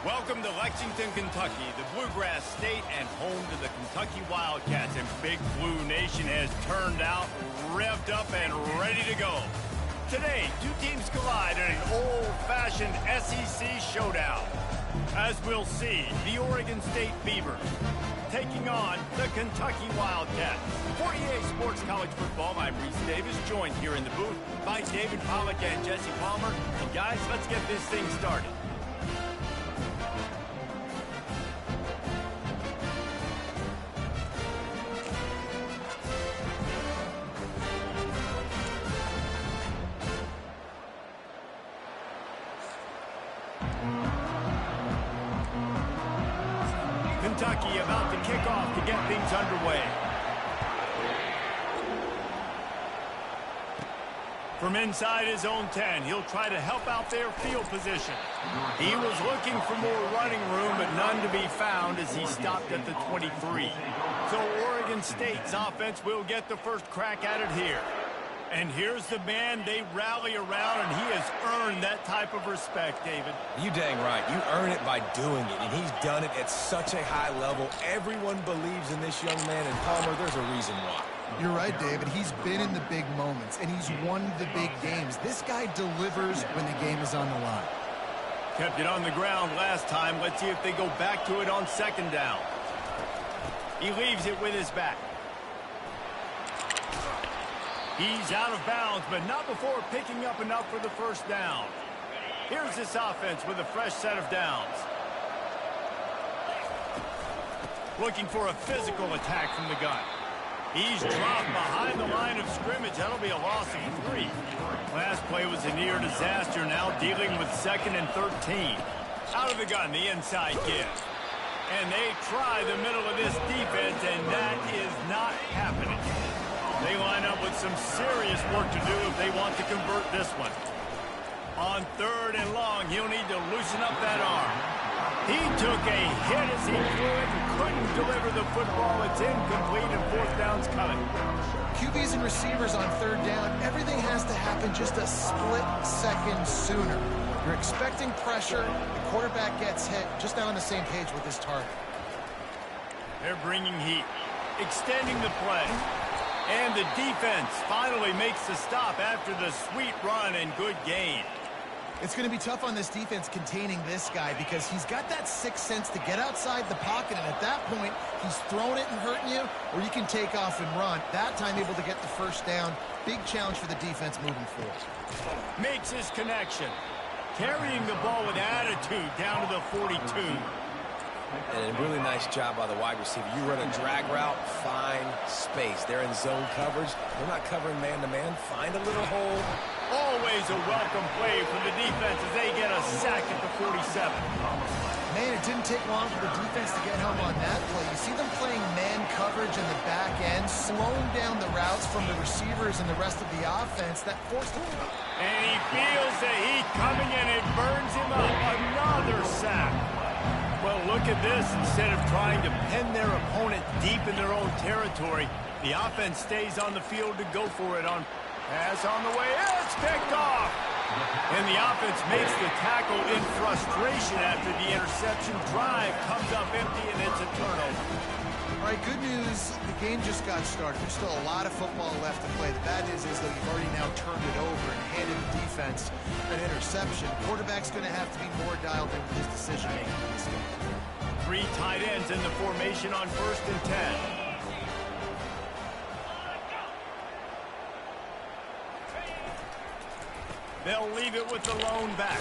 Welcome to Lexington, Kentucky, the Bluegrass State and home to the Kentucky Wildcats. And Big Blue Nation has turned out, revved up, and ready to go. Today, two teams collide in an old-fashioned SEC showdown. As we'll see, the Oregon State Beavers taking on the Kentucky Wildcats. For EA Sports College Football, I'm Reese Davis, joined here in the booth by David Pollack and Jesse Palmer. And guys, let's get this thing started. Kentucky about to kick off to get things underway. From inside his own 10, he'll try to help out their field position. He was looking for more running room, but none to be found as he stopped at the 23. So Oregon State's offense will get the first crack at it here. And here's the man they rally around, and he has earned that type of respect, David. You dang right. You earn it by doing it, and he's done it at such a high level. Everyone believes in this young man, and Palmer, there's a reason why. You're right, David. He's been in the big moments, and he's won the big games. This guy delivers when the game is on the line. Kept it on the ground last time. Let's see if they go back to it on second down. He leaves it with his back. He's out of bounds, but not before picking up enough for the first down. Here's this offense with a fresh set of downs. Looking for a physical attack from the gun. He's dropped behind the line of scrimmage. That'll be a loss of 3. Last play was a near disaster, now dealing with 2nd and 13. Out of the gun, the inside give. And they try the middle of this defense, and that is not happening. They line up with some serious work to do if they want to convert this one. On 3rd and long, he'll need to loosen up that arm. He took a hit as he threw it and couldn't deliver the football. It's incomplete and 4th down's coming. QBs and receivers on 3rd down, everything has to happen just a split second sooner. You're expecting pressure, the quarterback gets hit, just now on the same page with his target. They're bringing heat, extending the play. And the defense finally makes the stop after the sweet run and good gain. It's going to be tough on this defense containing this guy because he's got that sixth sense to get outside the pocket, and at that point, he's throwing it and hurting you, or you can take off and run. That time able to get the first down. Big challenge for the defense moving forward. Makes his connection. Carrying the ball with attitude down to the 42. And a really nice job by the wide receiver. You run a drag route, find space. They're in zone coverage. They're not covering man-to-man. Find a little hole. Always a welcome play from the defense as they get a sack at the 47. Man, it didn't take long for the defense to get home on that play. You see them playing man coverage in the back end, slowing down the routes from the receivers and the rest of the offense. That forced him. And he feels the heat coming and it burns him up. Another sack. Well, look at this. Instead of trying to pin their opponent deep in their own territory, the offense stays on the field to go for it on pass on the way. It's picked off. And the offense makes the tackle in frustration after the interception. Drive comes up empty, and it's a turnover. All right, good news. The game just got started. There's still a lot of football left to play. The bad news is, though, you've already now turned it over and handed the defense an interception. Quarterback's going to have to be more dialed in with his decision-making in this game. 3 tight ends in the formation on 1st and 10. They'll leave it with the lone back.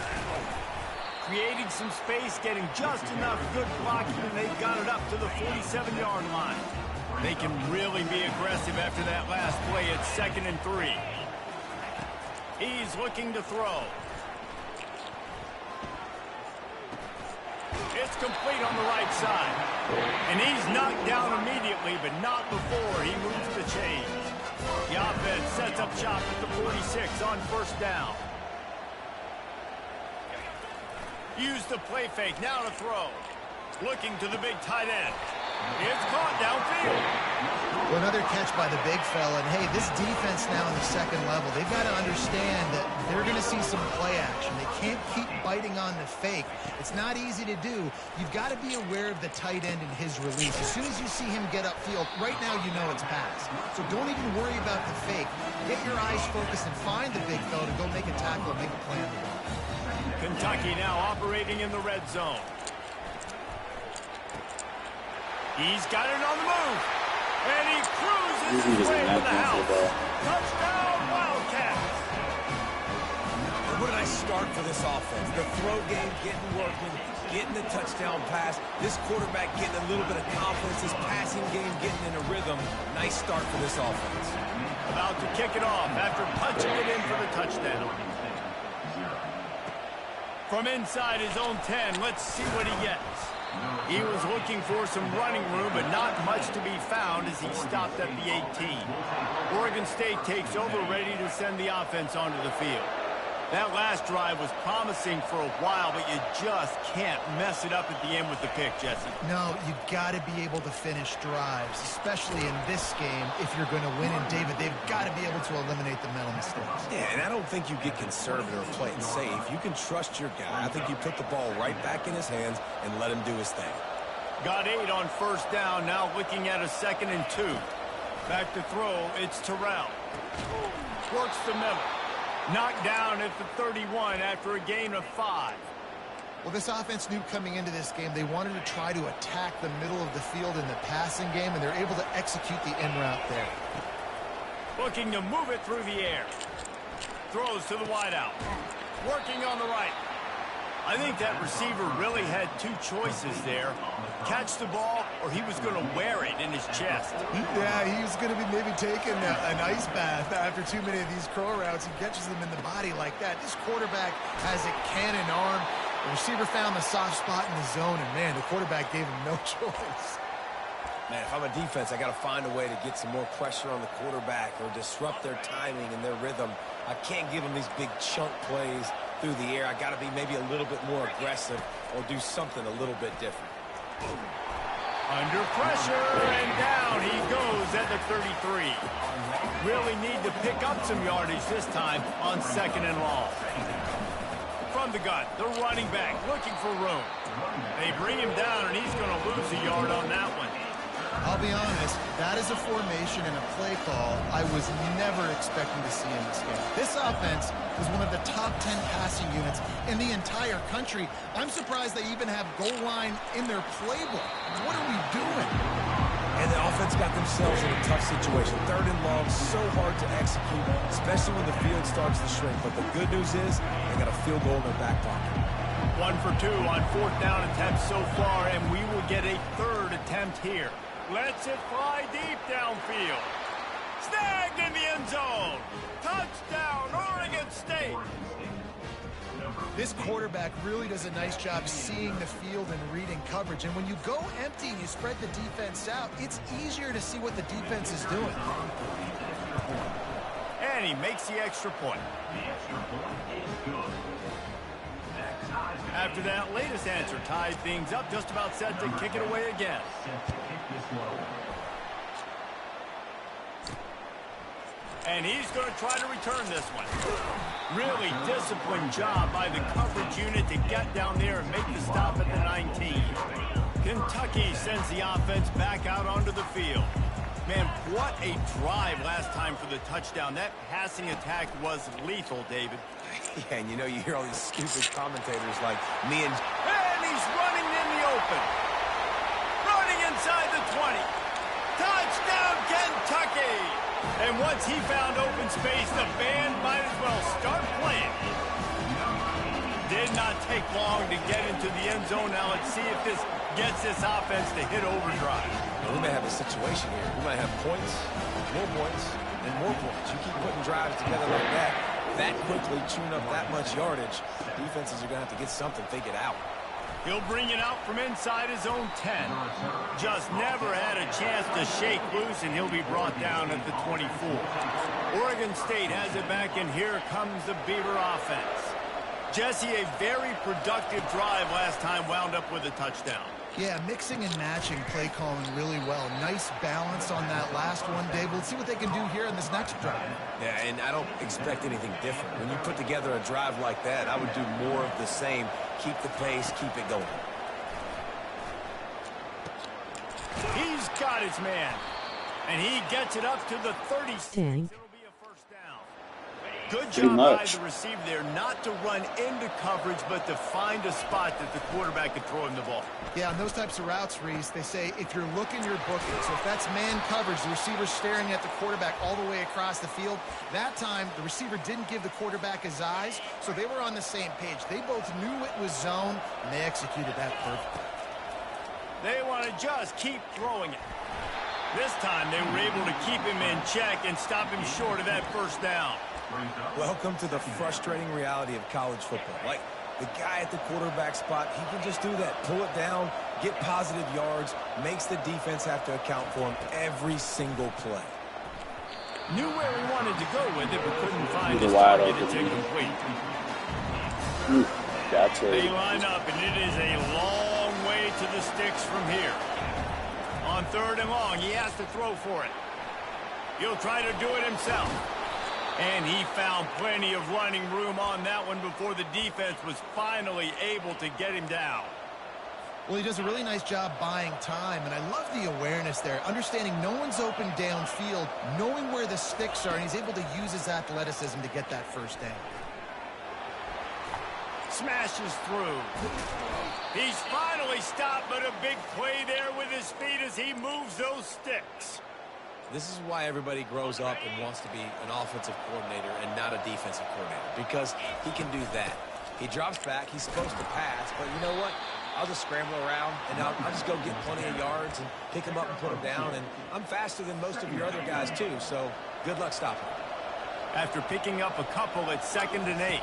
Creating some space, getting just enough good blocking, and they've got it up to the 47-yard line. They can really be aggressive after that last play. It's 2nd and 3. He's looking to throw. It's complete on the right side. And he's knocked down immediately, but not before he moves the chains. The offense sets up shop at the 46 on 1st down. Use the play fake, now to throw. Looking to the big tight end. It's caught downfield. Well, another catch by the big fella. And, hey, this defense now in the second level, they've got to understand that they're going to see some play action. They can't keep biting on the fake. It's not easy to do. You've got to be aware of the tight end and his release. As soon as you see him get upfield, right now you know it's pass. So don't even worry about the fake. Get your eyes focused and find the big fella to go make a tackle and make a play on the ball. Kentucky now operating in the red zone. He's got it on the move. And he cruises his way to the house. Touchdown, Wildcats. What a nice start for this offense. The throw game getting working, getting the touchdown pass. This quarterback getting a little bit of confidence. This passing game getting in a rhythm. Nice start for this offense. About to kick it off after punching it in for the touchdown. From inside his own 10, let's see what he gets. He was looking for some running room, but not much to be found as he stopped at the 18. Oregon State takes over, ready to send the offense onto the field. That last drive was promising for a while, but you just can't mess it up at the end with the pick, Jesse. No, you got to be able to finish drives, especially in this game if you're going to win. And, David, they've got to be able to eliminate the mental mistakes. Yeah, and I don't think you get conservative or play it safe. You can trust your guy. I think you put the ball right back in his hands and let him do his thing. Got 8 on first down, now looking at a 2nd and 2. Back to throw, it's Terrell. Works the middle. Knocked down at the 31 after a gain of 5. Well, this offense knew coming into this game they wanted to try to attack the middle of the field in the passing game, and they're able to execute the in route there. Looking to move it through the air. Throws to the wideout. Working on the right. I think that receiver really had 2 choices there. Catch the ball, or he was going to wear it in his chest. Yeah, he was going to be maybe taking an ice bath after too many of these crow routes. He catches them in the body like that. This quarterback has a cannon arm. The receiver found the soft spot in the zone, and, man, the quarterback gave him no choice. Man, if I'm a defense, I got to find a way to get some more pressure on the quarterback or disrupt their timing and their rhythm. I can't give them these big chunk plays through the air. I got to be maybe a little bit more aggressive or do something a little bit different. Under pressure, and down he goes at the 33. Really need to pick up some yardage this time on 2nd and long. From the gun, the running back looking for room. They bring him down, and he's going to lose a yard on that one. I'll be honest, that is a formation and a play call I was never expecting to see in this game. This offense was one of the top 10 passing units in the entire country. I'm surprised they even have goal line in their playbook. What are we doing? And the offense got themselves in a tough situation. 3rd and long, so hard to execute, especially when the field starts to shrink. But the good news is they got a field goal in their back pocket. 1 for 2 on 4th down attempts so far, and we will get a 3rd attempt here. Lets it fly deep downfield. Snagged in the end zone. Touchdown, Oregon State. This quarterback really does a nice job seeing the field and reading coverage. And when you go empty and you spread the defense out, it's easier to see what the defense is doing. And he makes the extra point. After that latest answer tied things up, just about set to kick it away again. And he's going to try to return this one. Really disciplined job by the coverage unit to get down there and make the stop at the 19. Kentucky sends the offense back out onto the field. Man, what a drive last time for the touchdown. That passing attack was lethal, David. Yeah, and you know, you hear all these stupid commentators like me and he's running in the open. Running inside the 20. Touchdown, Kentucky! And once he found open space, the band might as well start playing. Did not take long to get into the end zone. Now let's see if this gets this offense to hit overdrive. Well, we may have a situation here. We might have points, and more points. You keep putting drives together like that quickly, chewing up that much yardage, defenses are going to have to get something figured out. He'll bring it out from inside his own 10. Just never had a chance to shake loose, and he'll be brought down at the 24. Oregon State has it back, and here comes the Beaver offense. Jesse, a very productive drive last time wound up with a touchdown. Yeah, mixing and matching play calling really well. Nice balance on that last one, Dave. We'll see what they can do here in this next drive. Yeah, and I don't expect anything different. When you put together a drive like that, I would do more of the same. Keep the pace, keep it going. He's got his man. And he gets it up to the 36. It'll be a first down. Good job by the receiver there not to run into coverage, but to find a spot that the quarterback could throw him the ball. Yeah, on those types of routes, Reese, they say if you're looking, you're booking. So if that's man coverage, the receiver's staring at the quarterback all the way across the field. That time, the receiver didn't give the quarterback his eyes, so they were on the same page. They both knew it was zone, and they executed that perfectly. They want to just keep throwing it. This time, they were able to keep him in check and stop him short of that first down. Welcome to the frustrating reality of college football. Like, the guy at the quarterback spot, he can just do that. Pull it down, get positive yards, makes the defense have to account for him every single play. Knew where he wanted to go with it, but couldn't find his target. It's incomplete. Gotcha. They line up, and it is a long way to the sticks from here. On 3rd and long, he has to throw for it. He'll try to do it himself. And he found plenty of running room on that one before the defense was finally able to get him down. Well, he does a really nice job buying time, and I love the awareness there, understanding no one's open downfield, knowing where the sticks are, and he's able to use his athleticism to get that first down. Smashes through. He's finally stopped, but a big play there with his feet as he moves those sticks. This is why everybody grows up and wants to be an offensive coordinator and not a defensive coordinator, because he can do that. He drops back. He's supposed to pass, but you know what? I'll just scramble around, and I'll just go get plenty of yards and pick him up and put him down. And I'm faster than most of your other guys, too, so good luck stopping him. After picking up a couple at 2nd and 8.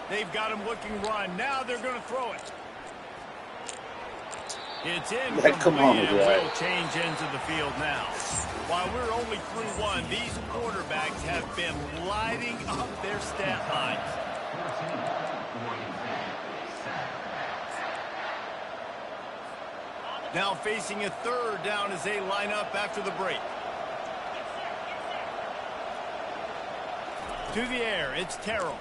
They've got him looking run. Now they're going to throw it. It's incomplete, and will change into the field now. While we're only through one, these quarterbacks have been lighting up their stat lines. Now facing a 3rd down as they line up after the break. To the air, it's Terrell.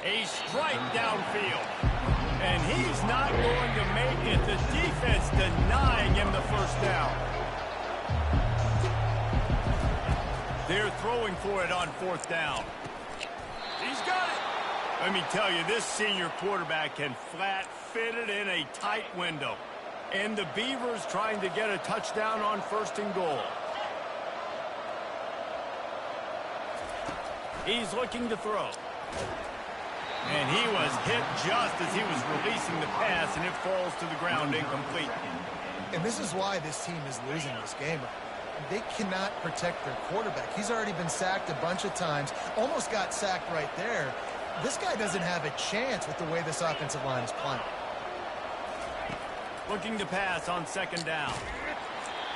A strike downfield. And he's not going to make it. The defense denying him the first down. They're throwing for it on 4th down. He's got it. Let me tell you, this senior quarterback can flat fit it in a tight window. And the Beavers trying to get a touchdown on 1st and goal. He's looking to throw. And he was hit just as he was releasing the pass, and it falls to the ground incomplete. And this is why this team is losing this game. They cannot protect their quarterback. He's already been sacked a bunch of times, almost got sacked right there. This guy doesn't have a chance with the way this offensive line is playing. Looking to pass on 2nd down.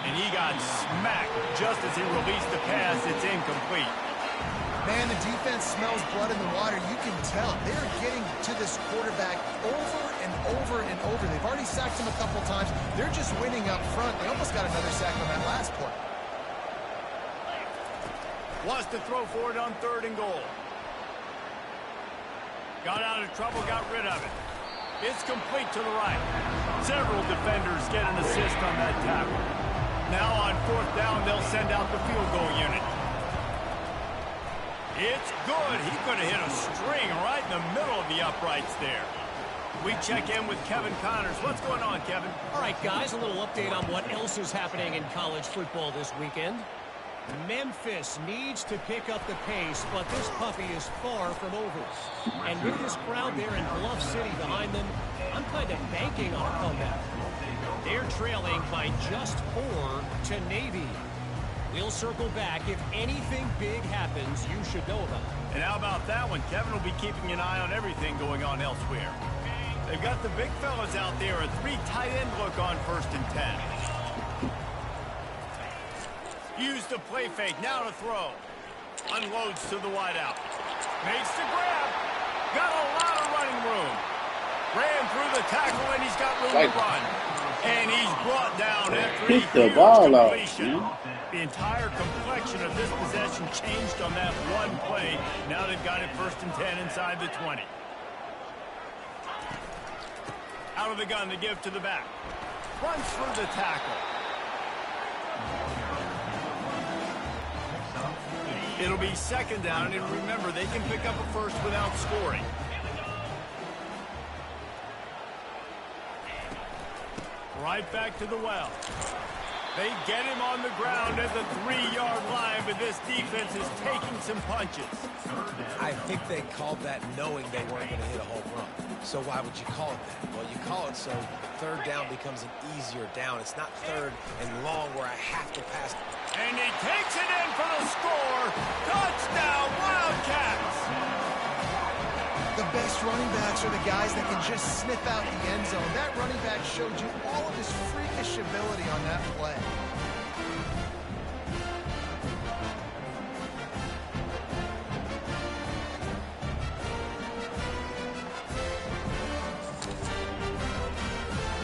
And he got smacked just as he released the pass. It's incomplete. Man, the defense smells blood in the water. You can tell. They're getting to this quarterback over and over and over. They've already sacked him a couple times. They're just winning up front. They almost got another sack on that last play. Wants to throw for it on 3rd and goal. Got out of trouble, got rid of it. It's complete to the right. Several defenders get an assist on that tackle. Now on 4th down, they'll send out the field goal unit. It's good. He could have hit a string right in the middle of the uprights there. We check in with Kevin Connors. What's going on, Kevin? All right, guys, a little update on what else is happening in college football this weekend. Memphis needs to pick up the pace, but this puppy is far from over. And with this crowd there in Bluff City behind them, I'm kind of banking on a comeback. They're trailing by just 4 to Navy. We'll circle back. If anything big happens, you should know about it. And how about that one? Kevin will be keeping an eye on everything going on elsewhere. They've got the big fellas out there. A 3 tight end look on 1st and 10. Use the play fake. Now to throw. Unloads to the wideout. Makes the grab. Got a lot of running room. Ran through the tackle, and he's got room to run. And he's brought down after Kick a the huge ball out, completion. man. The entire complexion of this possession changed on that one play. Now they've got it 1st and 10 inside the 20. Out of the gun to give to the back. Runs through the tackle. It'll be 2nd down, and remember, they can pick up a first without scoring. Right back to the well. They get him on the ground at the 3-yard line, but this defense is taking some punches. I think they called that knowing they weren't going to hit a home run. So why would you call it that? Well, you call it so 3rd down becomes an easier down. It's not 3rd and long where I have to pass. And he takes it in for the score. Touchdown, Wildcats! The best running backs are the guys that can just sniff out the end zone. That running back showed you all of his freakish ability on that play.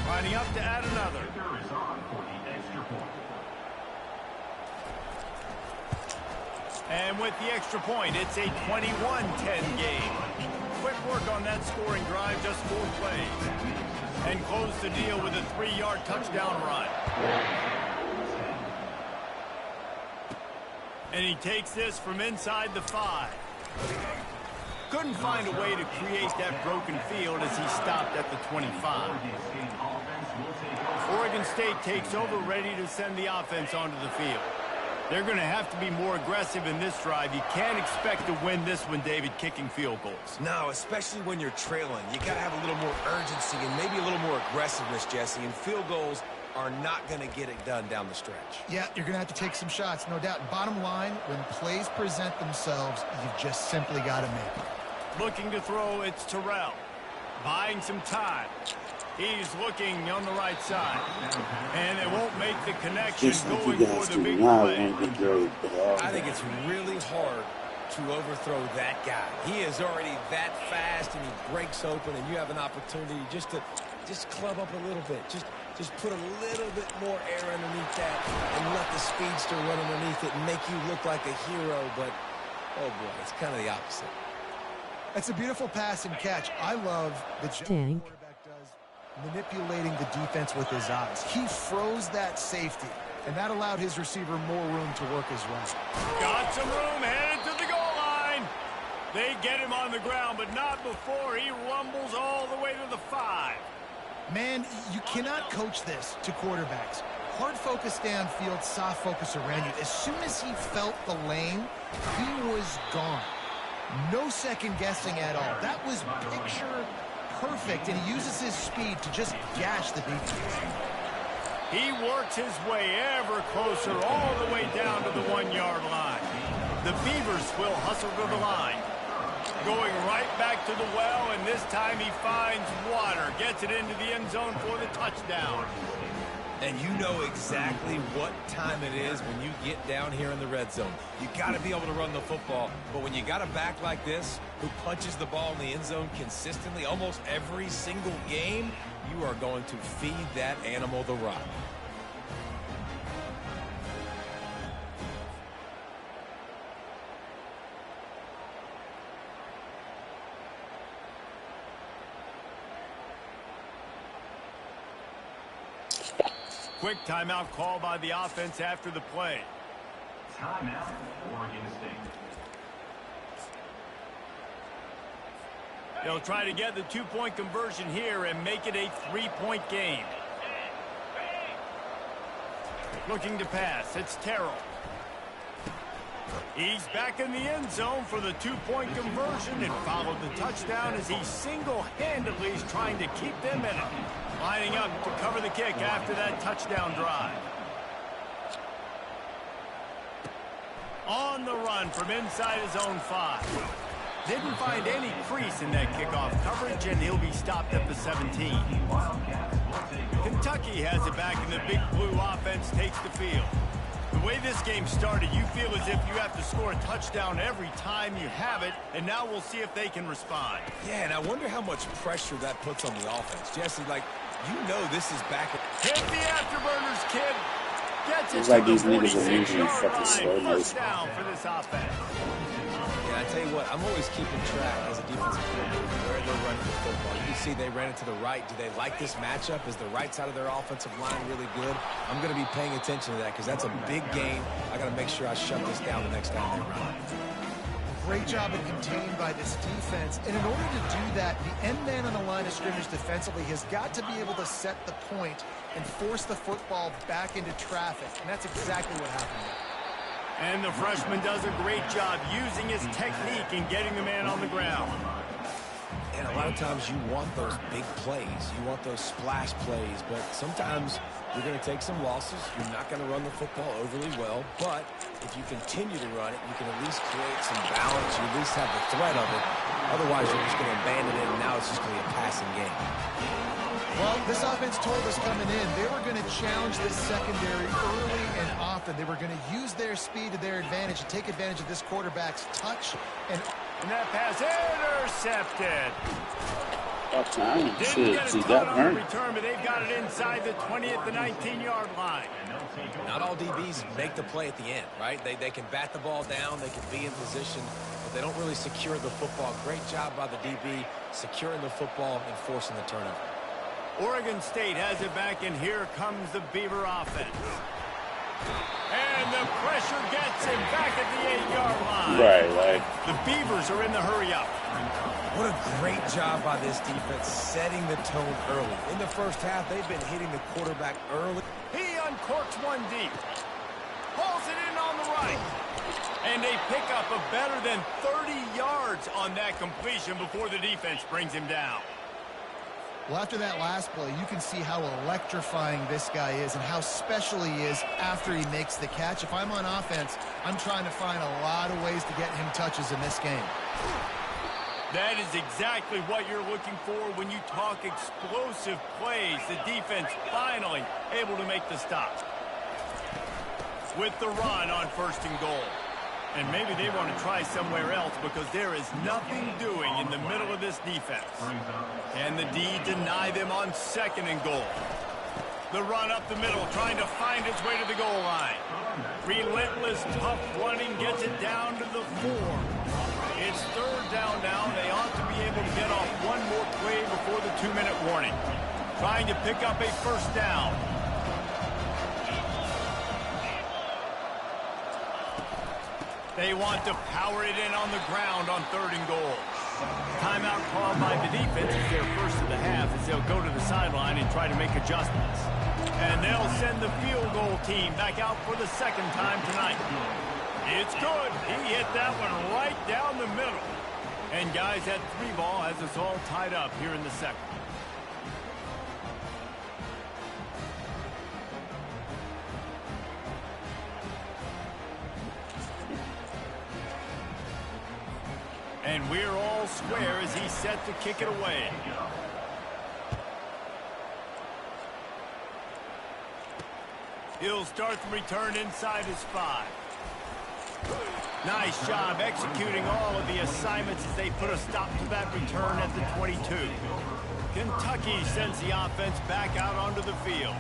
Lining up to add another. And with the extra point, it's a 21-10 game. Quick work on that scoring drive, just 4 plays. And close the deal with a 3-yard touchdown run. And he takes this from inside the 5. Couldn't find a way to create that broken field as he stopped at the 25. Oregon State takes over, ready to send the offense onto the field. They're going to have to be more aggressive in this drive. You can't expect to win this one, David, kicking field goals. No, especially when you're trailing. You got to have a little more urgency and maybe a little more aggressiveness, Jesse. And field goals are not going to get it done down the stretch. Yeah, you're going to have to take some shots, no doubt. Bottom line, when plays present themselves, you've just simply got to make it. Looking to throw, it's Terrell. Buying some time. He's looking on the right side. And they won't make the connection going for the big play. I think it's really hard to overthrow that guy. He is already that fast, and he breaks open, and you have an opportunity just to club up a little bit. Just put a little bit more air underneath that and let the speedster run underneath it and make you look like a hero. But, oh, boy, it's kind of the opposite. That's a beautiful pass and catch. I love the job the quarterback does manipulating the defense with his eyes. He froze that safety, and that allowed his receiver more room to work his route. Got some room, headed to the goal line. They get him on the ground, but not before he rumbles all the way to the 5. Man, you cannot coach this to quarterbacks. Hard focus downfield, soft focus around you. As soon as he felt the lane, he was gone. No second guessing at all. That was picture perfect, and he uses his speed to just gash the defense. He works his way ever closer all the way down to the 1-yard line. The Beavers will hustle to the line. Going right back to the well, and this time he finds water. Gets it into the end zone for the touchdown. And you know exactly what time it is when you get down here in the red zone. You got to be able to run the football. But when you got a back like this who punches the ball in the end zone consistently almost every single game, you are going to feed that animal the rock. Quick timeout call by the offense after the play. Timeout, Oregon State. They'll try to get the 2-point conversion here and make it a 3-point game. Looking to pass. It's Terrell. He's back in the end zone for the 2-point conversion and followed the touchdown as he single-handedly is trying to keep them in it. Lining up to cover the kick after that touchdown drive. On the run from inside his own 5. Didn't find any crease in that kickoff coverage, and he'll be stopped at the 17. Kentucky has it back, and the big blue offense takes the field. The way this game started, you feel as if you have to score a touchdown every time you have it, and now we'll see if they can respond. Yeah, and I wonder how much pressure that puts on the offense. Jesse, like, you know this is back. Hit the afterburners, kid. Gets it It's like to these the niggas are usually 46-yard fucking slow line. First motion. down for this offense. Yeah, I tell you what, I'm always keeping track as a defensive player where they're running the football. You can see they ran it to the right. Do they like this matchup? Is the right side of their offensive line really good? I'm going to be paying attention to that because that's a big game. I got to make sure I shut this down the next time they run. Great job of contained by this defense. And in order to do that, the end man on the line of scrimmage defensively has got to be able to set the point and force the football back into traffic. And that's exactly what happened there. And the freshman does a great job using his technique and getting the man on the ground. And a lot of times you want those big plays. You want those splash plays. But sometimes you're going to take some losses. You're not going to run the football overly well. But if you continue to run it, you can at least create some balance. You at least have the threat of it. Otherwise, you're just going to abandon it, and now it's just going to be a passing game. Well, this offense told us coming in they were going to challenge this secondary early and often. They were going to use their speed to their advantage and take advantage of this quarterback's touch. And that pass intercepted. Didn't get a ton on the return, but they've got it inside the 20 at the 19-yard line. Not all DBs make the play at the end, right? They can bat the ball down, they can be in position, but they don't really secure the football. Great job by the DB securing the football and forcing the turnover. Oregon State has it back, and here comes the Beaver offense. And the pressure gets him back at the 8-yard line. Right. The Beavers are in the hurry-up. What a great job by this defense setting the tone early. In the first half, they've been hitting the quarterback early. He uncorks one deep. Pulls it in on the right. And they pick up a better than 30 yards on that completion before the defense brings him down. well, after that last play, you can see how electrifying this guy is and how special he is after he makes the catch. If I'm on offense, I'm trying to find a lot of ways to get him touches in this game. That is exactly what you're looking for when you talk explosive plays. The defense finally able to make the stop. With the run on 1st and goal. And maybe they want to try somewhere else because there is nothing doing in the middle of this defense. And the D deny them on 2nd and goal. The run up the middle, trying to find its way to the goal line. Relentless, tough running gets it down to the 4. It's 3rd down now. They ought to be able to get off one more play before the 2-minute warning. Trying to pick up a 1st down. They want to power it in on the ground on 3rd and goal. Timeout called by the defense is their first of the half as they'll go to the sideline and try to make adjustments. And they'll send the field goal team back out for the 2nd time tonight. It's good. He hit that one right down the middle. And guys, that 3 ball has us all tied up here in the 2nd. And we're all square as he's set to kick it away. He'll start the return inside his 5. Nice job executing all of the assignments as they put a stop to that return at the 22. Kentucky sends the offense back out onto the field.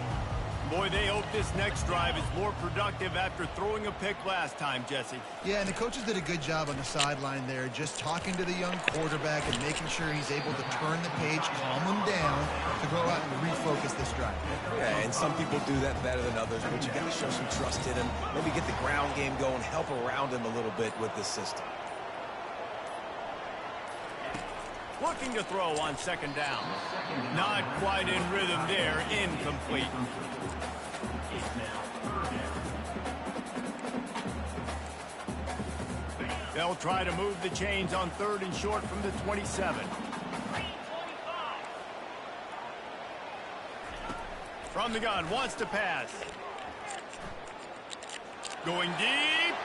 Boy, they hope this next drive is more productive after throwing a pick last time, Jesse. Yeah, and the coaches did a good job on the sideline there, just talking to the young quarterback and making sure he's able to turn the page, calm him down, to go out and refocus this drive. Yeah, and some people do that better than others, but you got to show some trust in him. Maybe get the ground game going, help around him a little bit with this system. Looking to throw on 2nd down. Not quite in rhythm there. Incomplete. They'll try to move the chains on 3rd and short from the 27. From the gun, wants to pass. Going deep.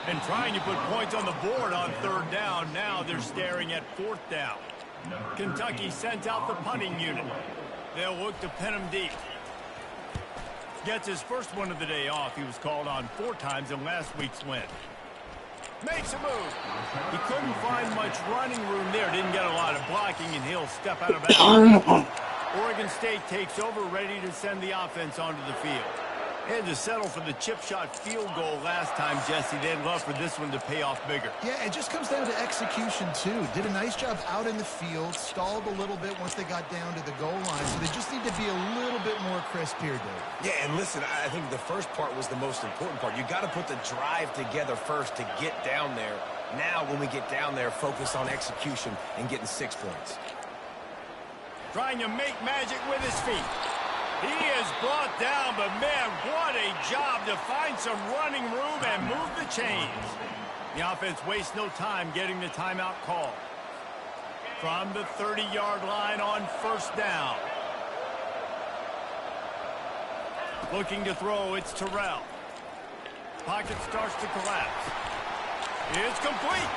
And trying to put points on the board on 3rd down. Now they're staring at 4th down. Kentucky sends out the punting unit. They'll look to pin them deep. Gets his first one of the day off. He was called on 4 times in last week's win. Makes a move. He couldn't find much running room there. Didn't get a lot of blocking, and he'll step out of bounds. Oregon State takes over, ready to send the offense onto the field. Had to settle for the chip shot field goal last time, Jesse. They'd love for this one to pay off bigger. Yeah, it just comes down to execution, too. Did a nice job out in the field, stalled a little bit once they got down to the goal line, so they just need to be a little bit more crisp here, Dave. Yeah, and listen, I think the first part was the most important part. You got to put the drive together first to get down there. Now, when we get down there, focus on execution and getting 6 points. Trying to make magic with his feet. He is brought down, but man, what a job to find some running room and move the chains. The offense wastes no time getting the timeout call. From the 30-yard line on first down. Looking to throw, it's Terrell. Pocket starts to collapse. It's complete.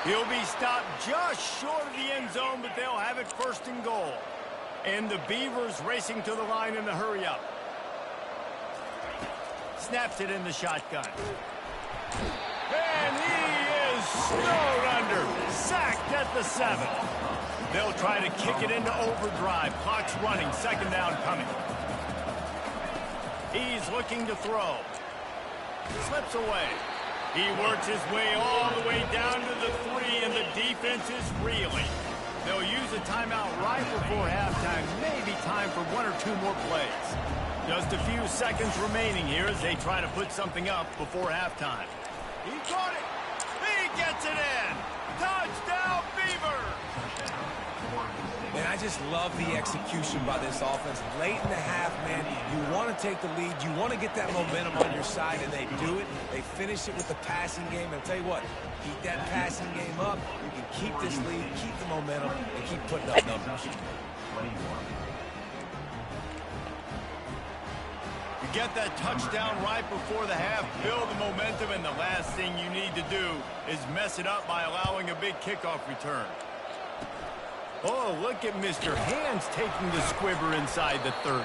He'll be stopped just short of the end zone, but they'll have it first and goal. And the Beavers racing to the line in the hurry-up. Snaps it in the shotgun. And he is snowed under. Sacked at the 7. They'll try to kick it into overdrive. Clock's running. Second down coming. He's looking to throw. Slips away. He works his way all the way down to the 3, and the defense is reeling. They'll use a timeout right before halftime. Maybe time for 1 or 2 more plays. Just a few seconds remaining here as they try to put something up before halftime. He got it. He gets it in. Touchdown, Beavers. Man, I just love the execution by this offense. Late in the half, man, you want to take the lead. You want to get that momentum on your side, and they do it. They finish it with the passing game. And I'll tell you what, keep that passing game up. You can keep this lead, keep the momentum, and keep putting up numbers. You get that touchdown right before the half, build the momentum, and the last thing you need to do is mess it up by allowing a big kickoff return. Oh, look at Mr. Hands taking the squibber inside the 30.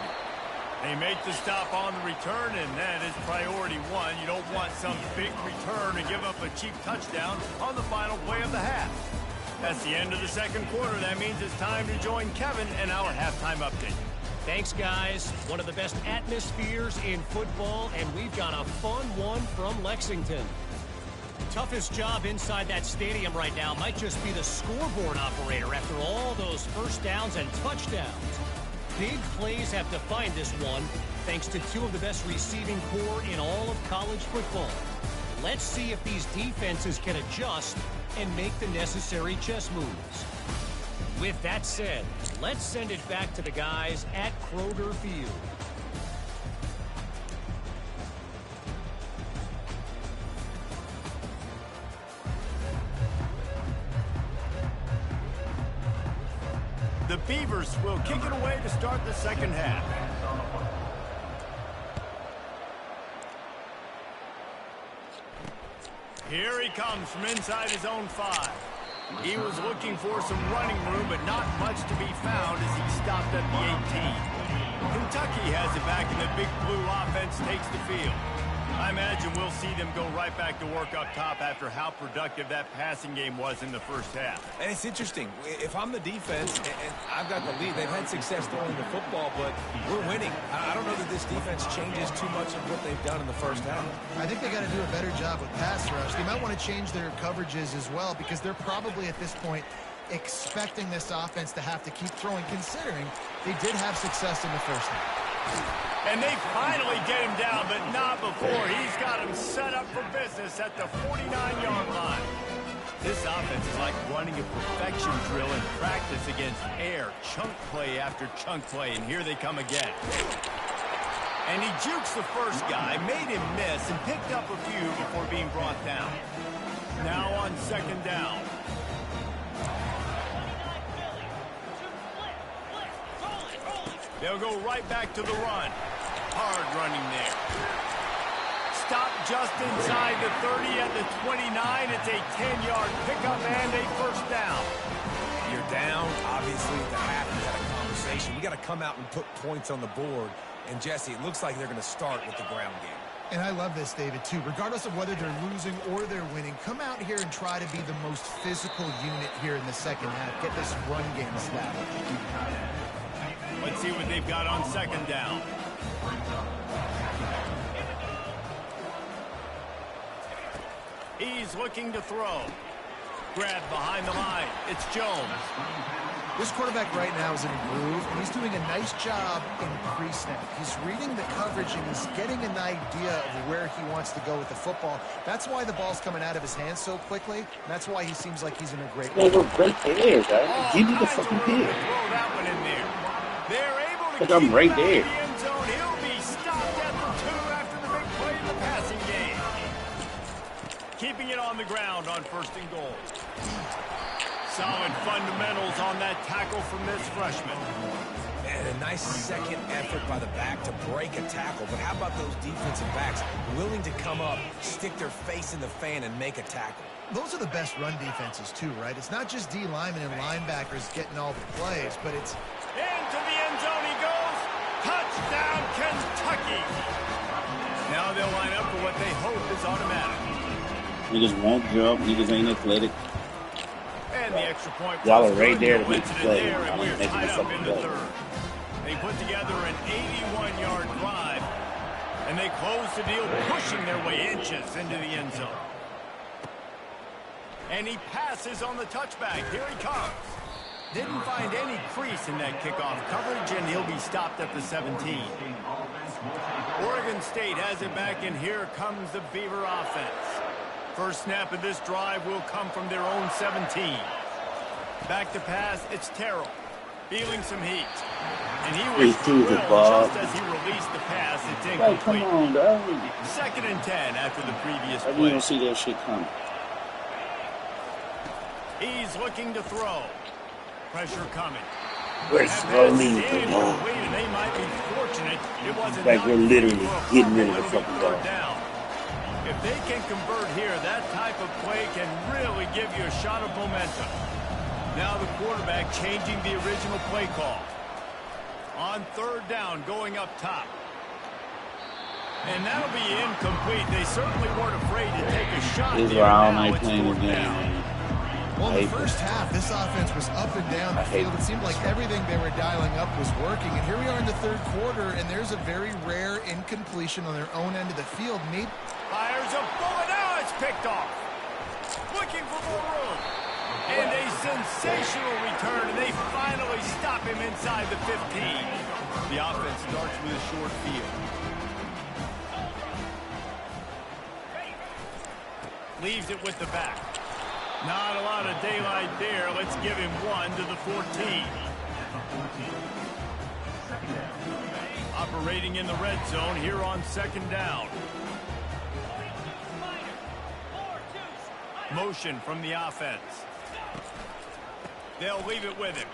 They make the stop on the return, and that is priority 1. You don't want some big return to give up a cheap touchdown on the final play of the half. That's the end of the second quarter. That means it's time to join Kevin and our halftime update. Thanks, guys. One of the best atmospheres in football, and we've got a fun one from Lexington. Toughest job inside that stadium right now might just be the scoreboard operator after all those first downs and touchdowns. Big plays have defined this one, thanks to 2 of the best receiving corps in all of college football. Let's see if these defenses can adjust and make the necessary chess moves. With that said, let's send it back to the guys at Kroger Field. The Beavers will kick it away to start the second half. Here he comes from inside his own 5. He was looking for some running room, but not much to be found as he stopped at the 18. Kentucky has it back, and the Big Blue offense takes the field. I imagine we'll see them go right back to work up top after how productive that passing game was in the first half. And it's interesting. If I'm the defense and I've got the lead, they've had success throwing the football, but we're winning. I don't know that this defense changes too much of what they've done in the first half. I think they got to do a better job with pass rush. They might want to change their coverages as well, because they're probably at this point expecting this offense to have to keep throwing, considering they did have success in the first half. And they finally get him down, but not before. He's got him set up for business at the 49-yard line. This offense is like running a perfection drill in practice against air. Chunk play after chunk play, and here they come again. And he jukes the first guy, made him miss, and picked up a few before being brought down. Now on second down. They'll go right back to the run. Hard running there. Stop just inside the 30 at the 29. It's a 10-yard pickup and a first down. You're down. Obviously, at the half, we had a conversation. We got to come out and put points on the board. And, Jesse, it looks like they're going to start with the ground game. And I love this, David, too. Regardless of whether they're losing or they're winning, come out here and try to be the most physical unit here in the second half. Get this run game established. Let's see what they've got on second down. He's looking to throw. Grab behind the line. It's Jones. This quarterback right now is in a groove, and he's doing a nice job in pre-snap. He's reading the coverage, and he's getting an idea of where he wants to go with the football. That's why the ball's coming out of his hands so quickly, and that's why he seems like he's in a great They were great there, guys. Give me the fucking Throw pick. that one in there. They're able to Look, keep I'm right him out there. of the end zone. He'll be stopped at the 2 after the big play in the passing game. Keeping it on the ground on 1st and goal. Solid fundamentals on that tackle from this freshman. And a nice second effort by the back to break a tackle. But how about those defensive backs willing to come up, stick their face in the fan, and make a tackle? Those are the best run defenses, too, right? It's not just D linemen and linebackers getting all the plays, but it's... Into the end zone he goes. Touchdown, Kentucky. Now they'll line up for what they hope is automatic. Niggas won't jump. Niggas ain't athletic. And the extra point. Y'all are right there to No make the incident play. there, and Y'all we're ain't making tied the up fucking in the play. 3rd. They put together an 81-yard drive, and they close the deal, pushing their way inches into the end zone. And he passes on the touchback. Here he comes. Didn't find any crease in that kickoff coverage, and he'll be stopped at the 17. Oregon State has it back, and here comes the Beaver offense. First snap of this drive will come from their own 17. Back to pass, it's Terrell. Feeling some heat. And he was threw the drilled ball. just as he released the pass. It's Hey, come incomplete. on, dog. 2nd and 10 after the previous I play. didn't see that shit coming. He's looking to throw. Pressure coming. We're That slowly pass is incomplete, and they might be fortunate it wasn't like we're enough literally for a getting rid of the fumble. fucking It'll be ball. 3rd down. If they can convert here, that type of play can really give you a shot of momentum. Now the quarterback changing the original play call. On 3rd down, going up top. And that'll be incomplete. They certainly weren't afraid to take a shot. This is there. why all Now night it's playing the 4th game, down. man. Well, in I the hate first this. half, this offense was up and down the I hate field. It this. seemed like everything they were dialing up was working. And here we are in the 3rd quarter, and there's a very rare incompletion on their own end of the field. Maybe Fires a bullet. Now it's picked off. Looking for more room. And a sensational return, and they finally stop him inside the 15. The offense starts with a short field. Leaves it with the back. Not a lot of daylight there. Let's give him 1 to the 14. Operating in the red zone here on 2nd down. Motion from the offense. They'll leave it with him.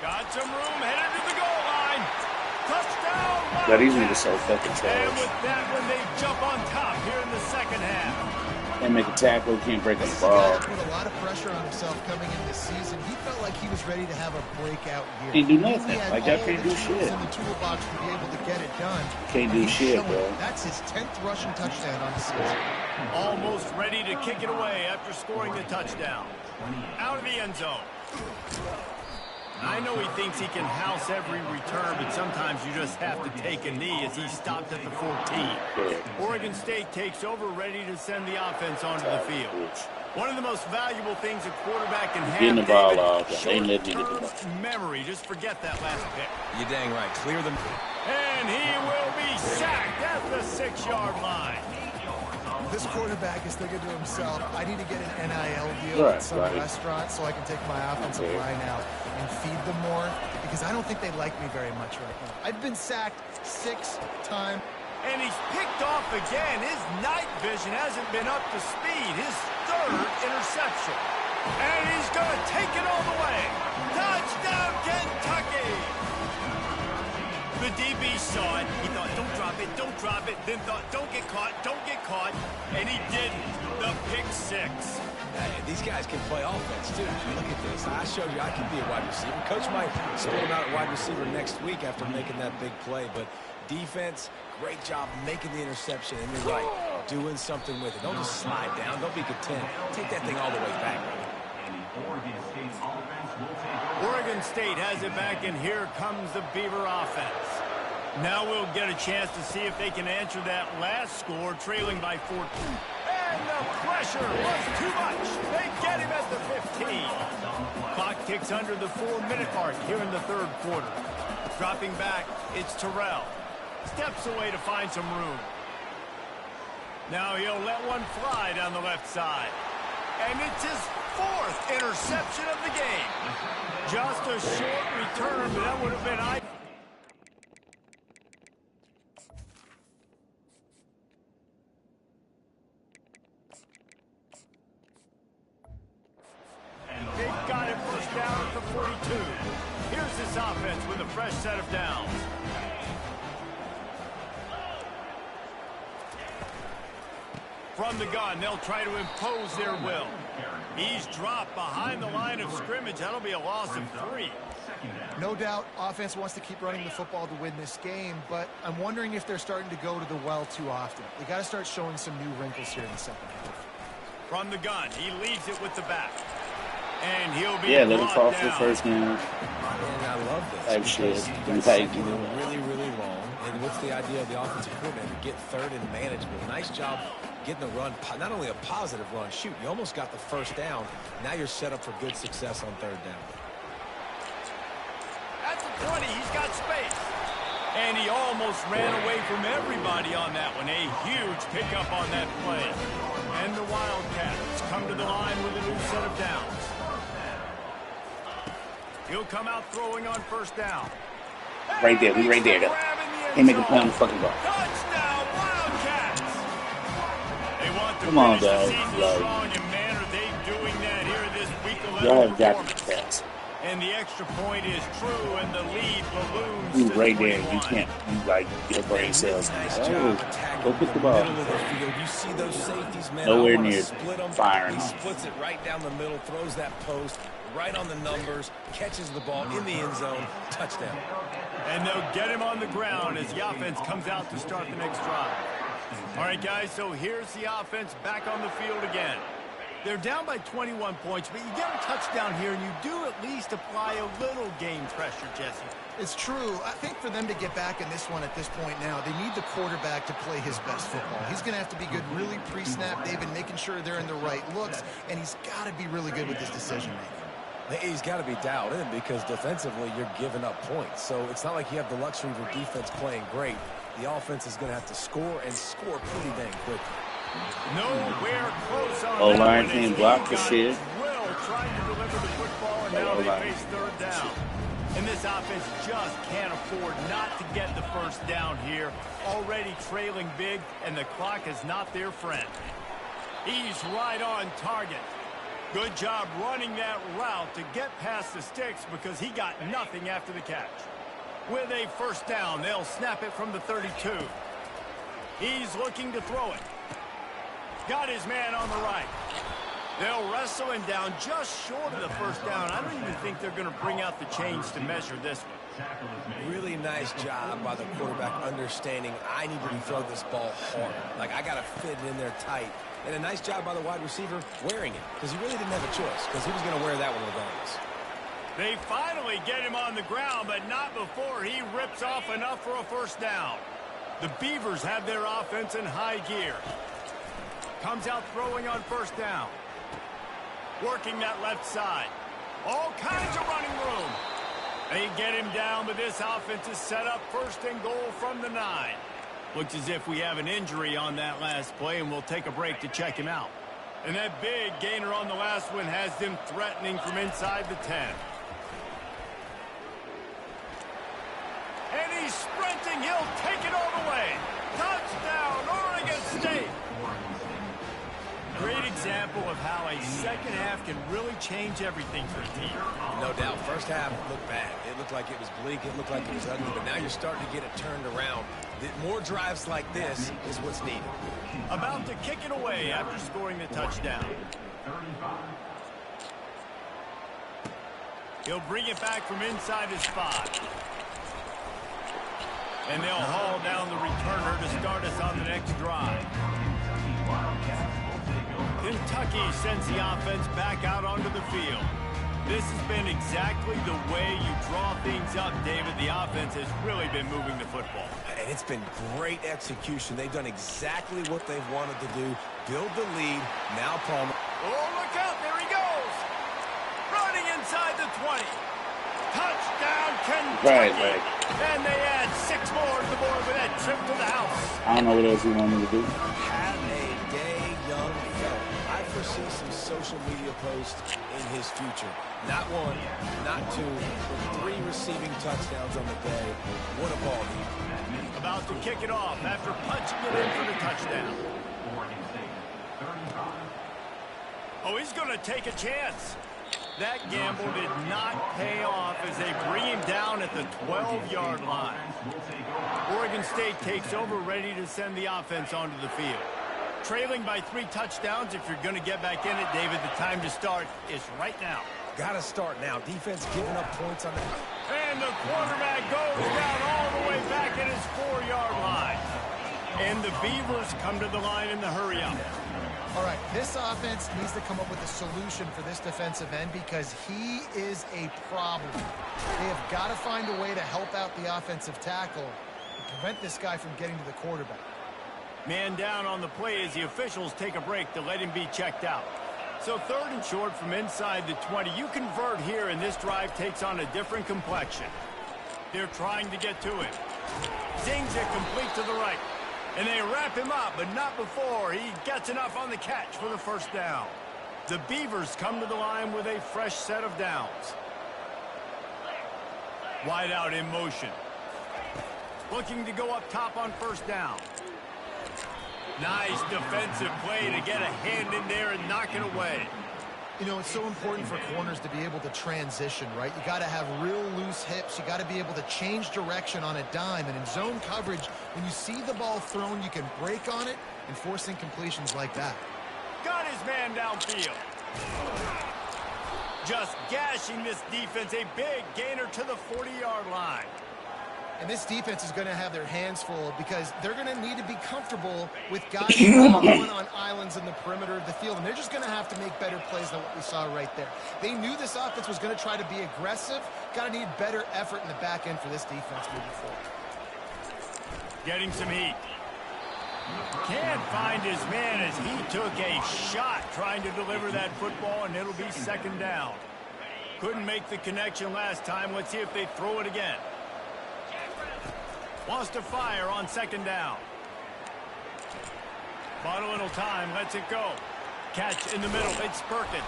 Got some room, headed to the goal line. Touchdown! But these niggas so fucking And trash. with that one, they jump on top here in the 2nd half. Can't make a tackle, can't break a this is a guy ball. that put a lot of pressure on himself coming in this season. He felt like he was ready to have a breakout year. Can't do He knew nothing. he had Like, that all can't the do tools shit. in the toolbox to be able to get it done. Can't do He's shit, showing bro. it. That's his 10th rushing touchdown on the season. Almost ready to kick it away after scoring the touchdown. Out of the end zone. I know he thinks he can house every return, but sometimes you just have to take a knee as he stopped at the 14. Oregon State takes over, ready to send the offense onto the field. One of the most valuable things a quarterback can have, Getting the ball David, off. They ain't letting me get the ball. short-term memory. Just forget that last pick. You're dang right. Clear them. And he will be sacked at the 6-yard line. This quarterback is thinking to himself, I need to get an NIL deal Right, at some right. restaurant so I can take my offensive line out and feed them more, because I don't think they like me very much right now. I've been sacked 6 times. And he's picked off again. His night vision hasn't been up to speed. His 3rd interception. And he's going to take it all the way. Touchdown, Kentucky! The DB saw it. He thought, don't drop it. Then thought, don't get caught. And he didn't. The pick six. Hey, these guys can play offense, too. Look at this. I showed you I can be a wide receiver. Coach might split him out at wide receiver next week after making that big play. But defense, great job making the interception. And you're right, doing something with it. Don't just slide down. Don't be content. Take that thing all the way back. Oregon State has it back, and here comes the Beaver offense. Now we'll get a chance to see if they can answer that last score, trailing by 14. And the pressure was too much. They get him at the 15. Clock ticks under the 4-minute mark here in the third quarter. Dropping back, it's Terrell. Steps away to find some room. Now he'll let one fly down the left side. And it's his 4th interception of the game. Just a short return, but that would have been They got it first down at the 42. Here's this offense with a fresh set of downs. From the gun, they'll try to impose their will. He's dropped behind the line of scrimmage. That'll be a loss of 3. No doubt offense wants to keep running the football to win this game, but I'm wondering if they're starting to go to the well too often. They got to start showing some new wrinkles here in the second half. From the gun, he leads it with the back. And he'll be let him cross the first down. And I love this. Type shit. Really, really long. And what's the idea of the offensive coordinator? Get third and manageable. Nice job getting the run. Not only a positive run. Shoot, you almost got the first down. Now you're set up for good success on third down. At the 20, he's got space. And he almost ran away from everybody on that one. A huge pickup on that play. And the Wildcats come to the line with a new set of downs. He'll come out throwing on first down. Right there, we right there. He make a play on the fucking ball. Touchdown, Wildcats! They want to Come on, finish the guys. season Like, strong, and man, are they doing that here this week 11 y'all have got performance. to be fast. And the extra point is true, and the lead balloons You to right there. 21. You can't. You like your brain cells. Nice Oh, job attacking go pick the ball. middle of the field. You see those safeties, man. Nowhere I wanna near split them. firing He on. splits it right down the middle, throws that post right on the numbers, catches the ball in the end zone, touchdown. And they'll get him on the ground as the offense comes out to start the next drive. All right, guys, so here's the offense back on the field again. They're down by 21 points, but you get a touchdown here, and you do at least apply a little game pressure, Jesse. It's true. I think for them to get back in this one at this point now, they need the quarterback to play his best football. He's going to have to be good really pre-snap. They've been making sure they're in the right looks, and he's got to be really good with his decision-making. He's got to be dialed in because defensively you're giving up points. So it's not like you have the luxury of your defense playing great. The offense is going to have to score and score pretty dang quick. Nowhere close on O-line that can't one. block the Got shit. Will trying to deliver the football, and now O-line. they face third down. And this offense just can't afford not to get the first down here. Already trailing big, and the clock is not their friend. He's right on target. Good job running that route to get past the sticks because he got nothing after the catch. With a first down, they'll snap it from the 32. He's looking to throw it. Got his man on the right. They'll wrestle him down just short of the first down. I don't even think they're going to bring out the chains to measure this one. Really nice job by the quarterback understanding I need to throw this ball hard. Like, I got to fit it in there tight. And a nice job by the wide receiver wearing it because he really didn't have a choice because he was going to wear that one regardless. They finally get him on the ground, but not before he rips off enough for a first down. The Beavers have their offense in high gear. Comes out throwing on first down. Working that left side. All kinds of running room. They get him down, but this offense is set up first and goal from the 9. Looks as if we have an injury on that last play, and we'll take a break to check him out. And that big gainer on the last one has them threatening from inside the 10. And he's sprinting. He'll take it all the way. Touchdown, Oregon State. Great example of how a second half can really change everything for a team. No doubt. First half looked bad. It looked like it was bleak. It looked like it was ugly. But now you're starting to get it turned around. More drives like this is what's needed. About to kick it away after scoring the touchdown. He'll bring it back from inside his spot. And they'll haul down the returner to start us on the next drive. Kentucky sends the offense back out onto the field. This has been exactly the way you draw things up, David. The offense has really been moving the football. And it's been great execution. They've done exactly what they've wanted to do. Build the lead. Now Palmer. Oh, look out. There he goes. Running inside the 20. Touchdown, Kentucky. Right. And they add 6 more to the board with that trip to the house. I don't know what else he wanted to do. Have a day, young fella. I foresee some social media posts in his future. Not 1, not 2, but 3 receiving touchdowns on the day. What a ball game. About to kick it off after punching it in for the touchdown. Oh, he's going to take a chance. That gamble did not pay off as they bring him down at the 12-yard line. Oregon State takes over, ready to send the offense onto the field. Trailing by 3 touchdowns, if you're going to get back in it, David, the time to start is right now. Got to start now. Defense giving up points on the... And the quarterback goes down all the way back at his 4-yard line. And the Beavers come to the line in the hurry-up. All right, this offense needs to come up with a solution for this defensive end because he is a problem. They have got to find a way to help out the offensive tackle and prevent this guy from getting to the quarterback. Man down on the play as the officials take a break to let him be checked out. So 3rd and short from inside the 20. You convert here, and this drive takes on a different complexion. They're trying to get to him. Zings it complete to the right. And they wrap him up, but not before he gets enough on the catch for the first down. The Beavers come to the line with a fresh set of downs. Wide out in motion. Looking to go up top on first down. Nice defensive play to get a hand in there and knock it away. You know, it's so important for corners to be able to transition, right? You got to have real loose hips. You got to be able to change direction on a dime. And in zone coverage, when you see the ball thrown, you can break on it and force incompletions like that. Got his man downfield. Just gashing this defense. A big gainer to the 40-yard line. And this defense is going to have their hands full because they're going to need to be comfortable with guys going on islands in the perimeter of the field. And they're just going to have to make better plays than what we saw right there. They knew this offense was going to try to be aggressive. Got to need better effort in the back end for this defense moving forward. Getting some heat. Can't find his man as he took a shot trying to deliver that football, and it'll be 2nd down. Couldn't make the connection last time. Let's see if they throw it again. Wants to fire on 2nd down. Bought a little time, lets it go. Catch in the middle, it's Perkins.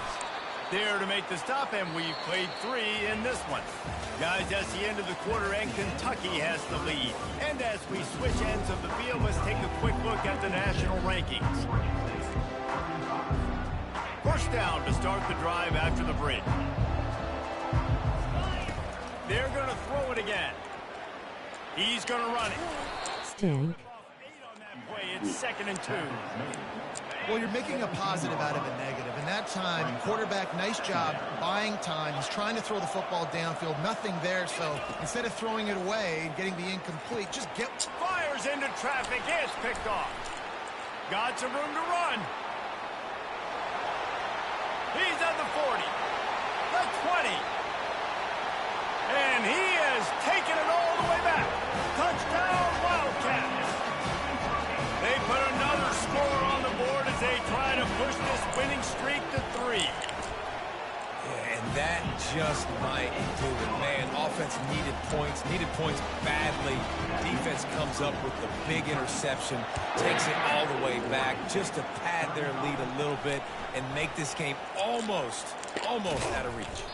There to make the stop, and we've played 3 in this one. Guys, that's the end of the quarter, and Kentucky has the lead. And as we switch ends of the field, let's take a quick look at the national rankings. First down to start the drive after the break. They're going to throw it again. He's going to run it. Stink. It's 2nd and 2. Well, you're making a positive out of a negative. And that time, quarterback, nice job buying time. He's trying to throw the football downfield. Nothing there. So instead of throwing it away and getting the incomplete, just get... Fires into traffic. It's picked off. Got some room to run. He's at the 40. The 20. And he has taken it all the way back. Touchdown, Wildcats. They put another score on the board as they try to push this winning streak to 3. Yeah, and that just might do it. Man, offense needed points badly. Defense comes up with the big interception, takes it all the way back just to pad their lead a little bit and make this game almost out of reach.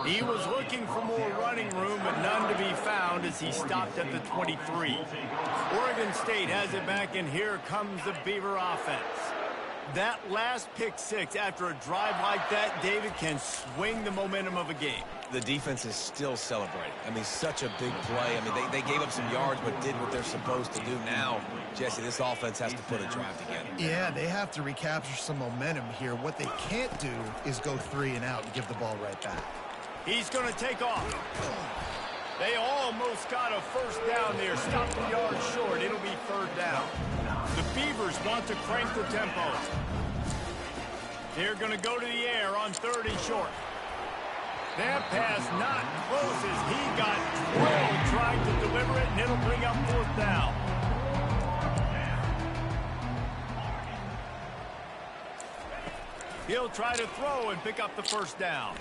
He was looking for more running room, but none to be found as he stopped at the 23. Oregon State has it back, and here comes the Beaver offense. That last pick six after a drive like that, David, can swing the momentum of a game. The defense is still celebrating. I mean, such a big play. I mean, they gave up some yards but did what they're supposed to do. Now, Jesse, this offense has to put a drive together. Yeah, they have to recapture some momentum here. What they can't do is go 3 and out and give the ball right back. He's going to take off. They almost got a first down there. Stopped the yard short. It'll be 3rd down. The Beavers want to crank the tempo. They're going to go to the air on 3rd and short. That pass not close as he got drilled trying to deliver it, and it'll bring up 4th down. He'll try to throw and pick up the 1st down.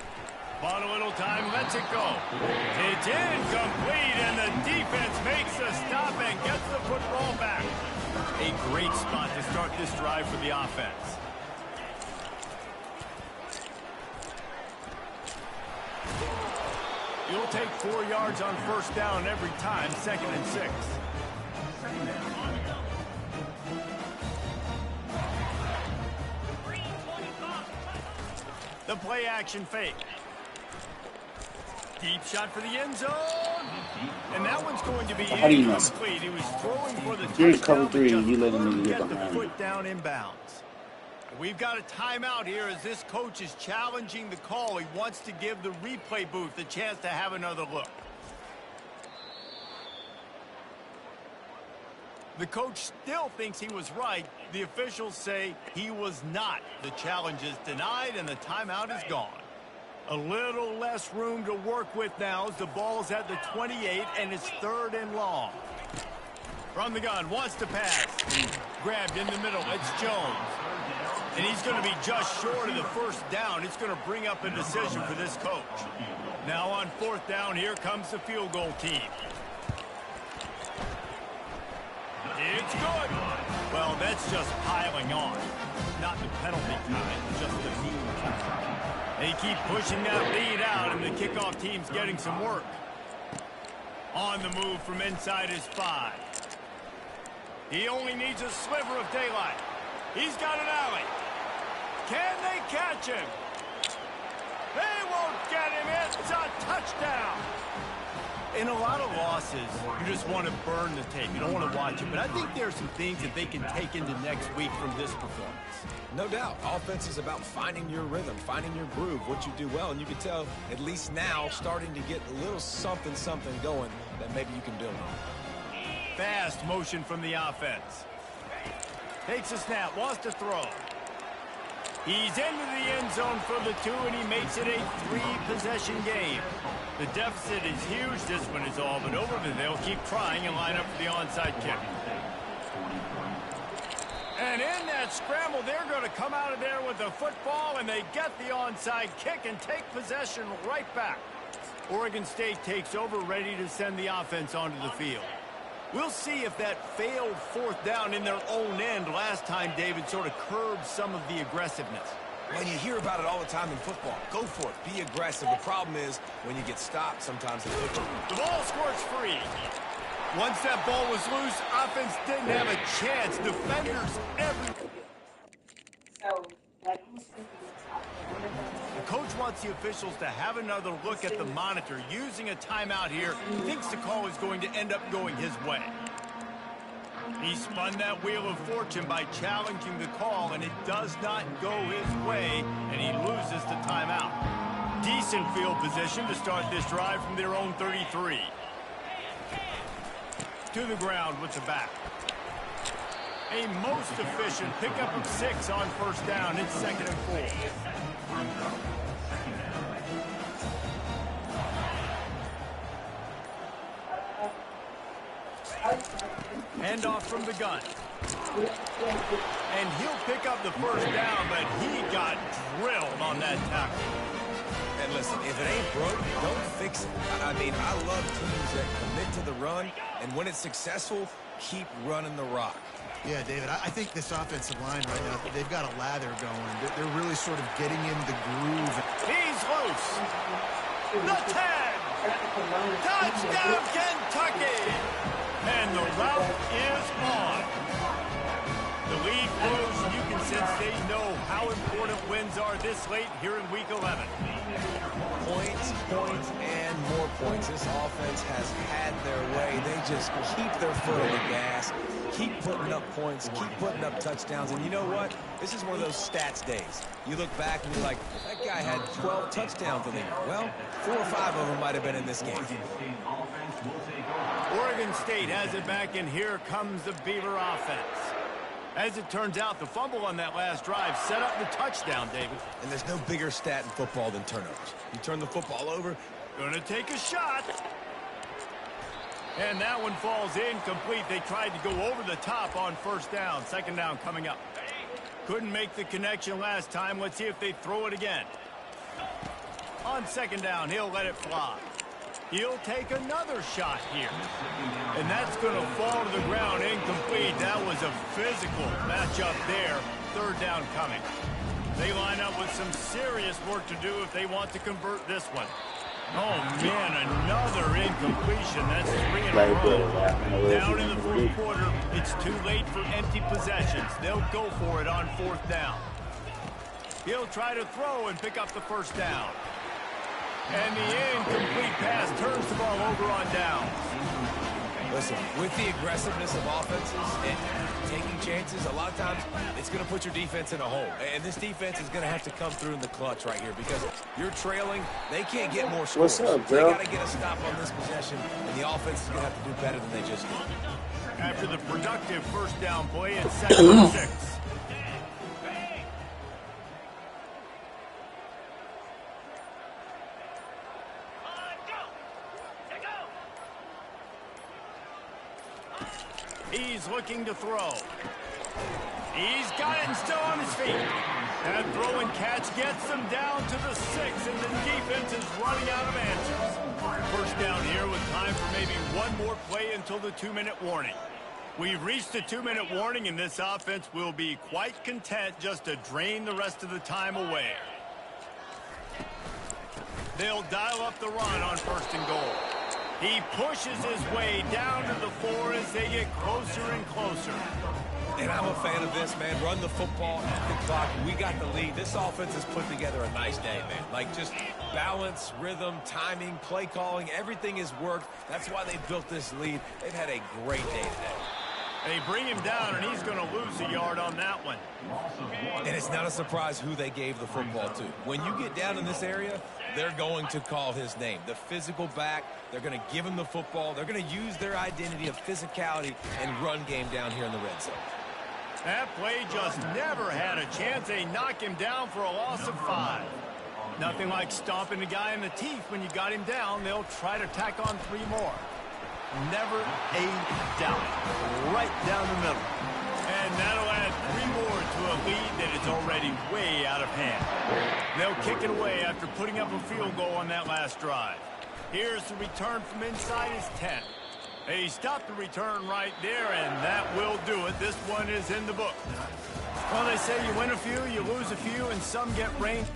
Bought a little time, lets it go. It's incomplete, and the defense makes a stop and gets the football back. A great spot to start this drive for the offense. You'll take 4 yards on 1st down every time, 2nd and 6. The play action fake. Deep shot for the end zone. And that one's going to be incomplete. He was throwing for the touchdown. You're in cover 3 and you let him get the behind. foot down inbounds. We've got a timeout here as this coach is challenging the call. He wants to give the replay booth the chance to have another look. The coach still thinks he was right. The officials say he was not. The challenge is denied and the timeout is gone. A little less room to work with now as the ball's at the 28 and it's 3rd and long. From the gun, wants to pass. Grabbed in the middle, it's Jones. And he's going to be just short of the 1st down. It's going to bring up a decision for this coach. Now on 4th down, here comes the field goal team. It's good. Well, that's just piling on. Not the penalty kind, just the mean kind. They keep pushing that lead out, and the kickoff team's getting some work. On the move from inside his 5. He only needs a sliver of daylight. He's got an alley. Can they catch him? They won't get him. It's a touchdown. In a lot of losses, you just want to burn the tape. You don't want to watch it. But I think there are some things that they can take into next week from this performance. No doubt. Offense is about finding your rhythm, finding your groove, what you do well. And you can tell, at least now, starting to get a little something going that maybe you can build on. Fast motion from the offense. Takes a snap, wants to throw. He's into the end zone for the 2, and he makes it a 3-possession game. The deficit is huge. This one is all but over, but they'll keep trying and line up for the onside kick. And in that scramble, they're going to come out of there with the football, and they get the onside kick and take possession right back. Oregon State takes over, ready to send the offense onto the field. We'll see if that failed 4th down in their own end last time, David, sort of curbed some of the aggressiveness. Well, you hear about it all the time in football. Go for it. Be aggressive. The problem is when you get stopped, sometimes it looks. The ball squirts free. Once that ball was loose, offense didn't have a chance. Defenders everywhere. The coach wants the officials to have another look at the monitor. Using a timeout here, thinks the call is going to end up going his way. He spun that wheel of fortune by challenging the call, and it does not go his way, and he loses the timeout. Decent field position to start this drive from their own 33. To the ground with the back. A most efficient pickup of 6 on 1st down. It's 2nd and 4. Hand off from the gun. And he'll pick up the 1st down, but he got drilled on that tackle. And listen, if it ain't broke, don't fix it. I mean, I love teams that commit to the run, and when it's successful, keep running the rock. Yeah, David, I think this offensive line right now, they've got a lather going. They're really sort of getting in the groove. He's loose. The 10. Touchdown, Kentucky. And the route is on. The lead grows, and you can sense they know how important wins are this late here in Week 11. Points, points, and more points. This offense has had their way. They just keep their foot on the gas, keep putting up points, keep putting up touchdowns. And you know what? This is one of those stats days. You look back and you're like, that guy had 12 touchdowns in the year. Well, 4 or 5 of them might have been in this game. Oregon State has it back, and here comes the Beaver offense. As it turns out, the fumble on that last drive set up the touchdown, David. And there's no bigger stat in football than turnovers. You turn the football over. Gonna take a shot. And that one falls incomplete. They tried to go over the top on first down. Second down coming up. Couldn't make the connection last time. Let's see if they throw it again. On second down, he'll let it fly. He'll take another shot here. And that's going to fall to the ground incomplete. That was a physical matchup there. Third down coming. They line up with some serious work to do if they want to convert this one. Oh, man, another incompletion. That's 3 in a row. Down in the fourth quarter, it's too late for empty possessions. They'll go for it on fourth down. He'll try to throw and pick up the first down. And the incomplete pass turns the ball over on downs. Listen, with the aggressiveness of offenses and taking chances, a lot of times it's going to put your defense in a hole. And this defense is going to have to come through in the clutch right here because you're trailing. They can't get more scores. What's up, They bro? got to get a stop on this possession, and the offense is going to have to do better than they just did. After the productive first down play, it's 2nd and 6. He's looking to throw. He's got it and still on his feet. That throw and catch gets them down to the 6, and the defense is running out of answers. First down here with time for maybe one more play until the 2-minute warning. We've reached the 2-minute warning, and this offense will be quite content just to drain the rest of the time away. They'll dial up the run on 1st and goal. He pushes his way down to the 4 as they get closer and closer. And I'm a fan of this, man. Run the football at the clock. We got the lead. This offense has put together a nice day, man. Like, just balance, rhythm, timing, play calling, everything has worked. That's why they built this lead. They've had a great day today. They bring him down, and he's going to lose a yard on that one. And it's not a surprise who they gave the football to. When you get down in this area, they're going to call his name. The physical back, they're going to give him the football. They're going to use their identity of physicality and run game down here in the red zone. That play just never had a chance. They knock him down for a loss of 5. Nothing like stomping a guy in the teeth when you got him down. They'll try to tack on 3 more. Never a doubt. Right down the middle. And that'll add 3 more to a lead that is already way out of hand. They'll kick it away after putting up a field goal on that last drive. Here's the return from inside his 10. They stopped the return right there, and that will do it. This one is in the book. Well, they say you win a few, you lose a few, and some get ranked.